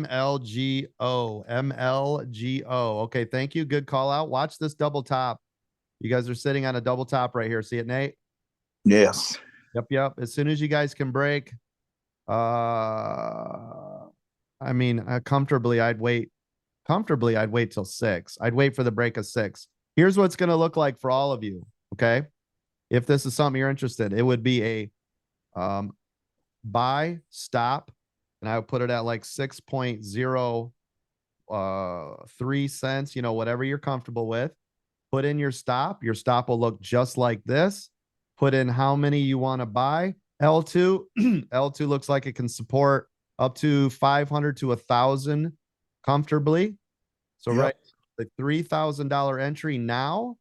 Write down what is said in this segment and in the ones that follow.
MLGO. MLGO. Okay, thank you. Good call out. Watch this double top. You guys are sitting on a double top right here. See it, Nate? Yes. Yep. As soon as you guys can break, I mean, comfortably, I'd wait. Comfortably, I'd wait till 6. I'd wait for the break of 6. Here's what's going to look like for all of you. Okay. If this is something you're interested in, it would be a buy, stop, and I would put it at like 6.03 cents, whatever you're comfortable with. Put in your stop. Your stop will look just like this. Put in how many you want to buy. L2, L2 looks like it can support up to 500 to 1,000 comfortably. So right, the $3,000 entry now,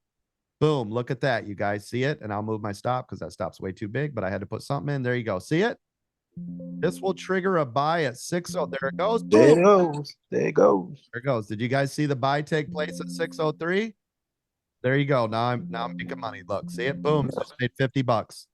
boom, look at that. You guys see it? And I'll move my stop because that stop's way too big, but I had to put something in. There you go. See it? This will trigger a buy at 6:00. There it goes. There it Boom. goes. There it goes. There it goes. Did you guys see the buy take place at 6:03? There you go. Now I'm making money. Look, see it? Boom. Just made $50.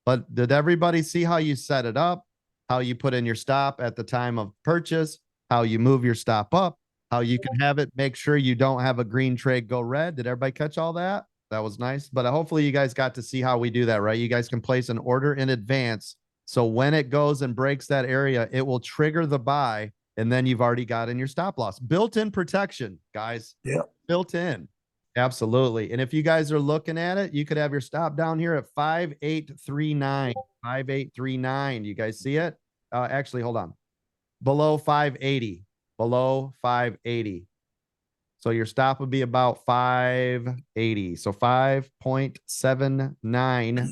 But did everybody see how you set it up? How you put in your stop at the time of purchase? How you move your stop up? How you can have it, make sure you don't have a green trade go red. Did everybody catch all that? That was nice. But hopefully you guys got to see how we do that, right? You guys can place an order in advance. So when it goes and breaks that area, it will trigger the buy. And then you've already got in your stop loss. Built-in protection, guys. Yeah. Built in. Absolutely. And if you guys are looking at it, you could have your stop down here at 5839. 5839. You guys see it? Actually, hold on. Below 580. Below 580. So your stop would be about 580. So 5.79.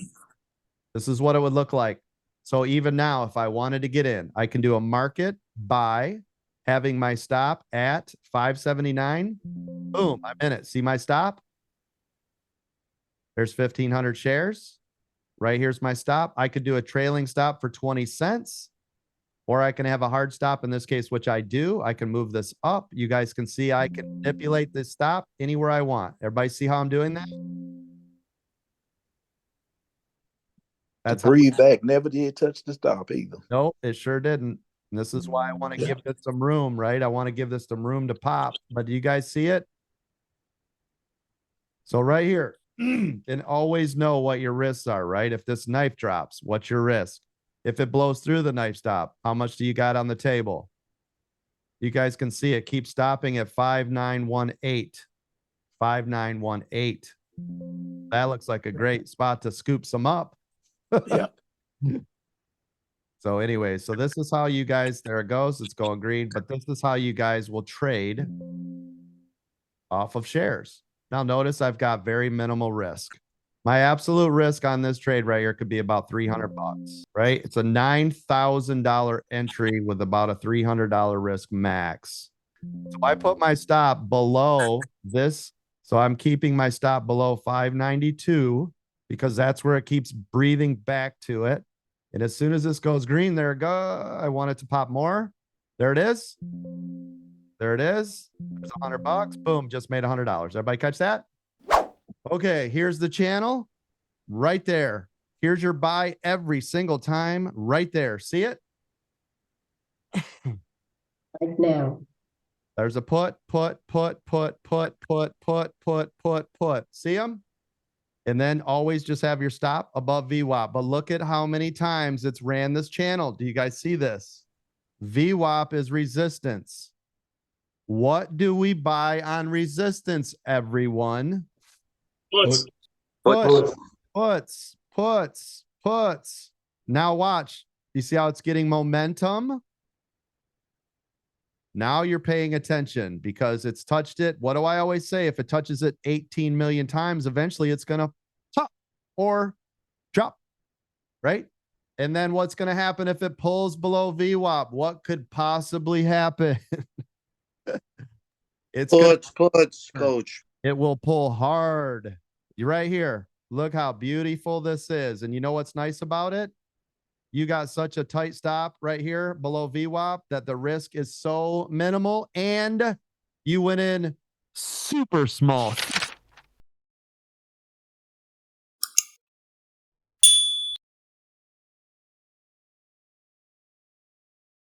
This is what it would look like. So even now, if I wanted to get in, I can do a market buy, having my stop at 579. Boom, I'm in it. See my stop? There's 1,500 shares. Right here's my stop. I could do a trailing stop for 20 cents. Or I can have a hard stop in this case, which I do. I can move this up. You guys can see I can manipulate this stop anywhere I want. Everybody see how I'm doing that? That's breathe back. Never did touch the stop either. Nope, it sure didn't. And this is why I want to give this some room, right? I want to give this some room to pop. But do you guys see it? So right here, and always know what your risks are, right? If this knife drops, what's your risk? If it blows through the knife stop, how much do you got on the table? You guys can see it keeps stopping at 5918. 5918. That looks like a great spot to scoop some up. Yeah. So anyway, so this is how you guys, there it goes. It's going green, but this is how you guys will trade off of shares. Now notice I've got very minimal risk. My absolute risk on this trade right here could be about $300, right? It's a $9,000 entry with about a $300 risk max. So I put my stop below this. So I'm keeping my stop below 592 because that's where it keeps breathing back to it. And as soon as this goes green, there it goes. I want it to pop more. There it is. There it is. There's $100. Boom, just made $100. Everybody catch that? Okay, here's the channel right there. Here's your buy every single time right there. See it? Right now. There's a put. See them? And then always just have your stop above VWAP. But look at how many times it's ran this channel. Do you guys see this? VWAP is resistance. What do we buy on resistance, everyone? Puts. Now watch. You see how it's getting momentum? Now you're paying attention because it's touched it. What do I always say? If it touches it 18 million times, eventually it's going to top or drop, right? And then what's going to happen if it pulls below VWAP? What could possibly happen? It's puts, coach. It will pull hard. You're right here. Look how beautiful this is. And you know what's nice about it? You got such a tight stop right here below VWAP that the risk is so minimal. And you went in super small.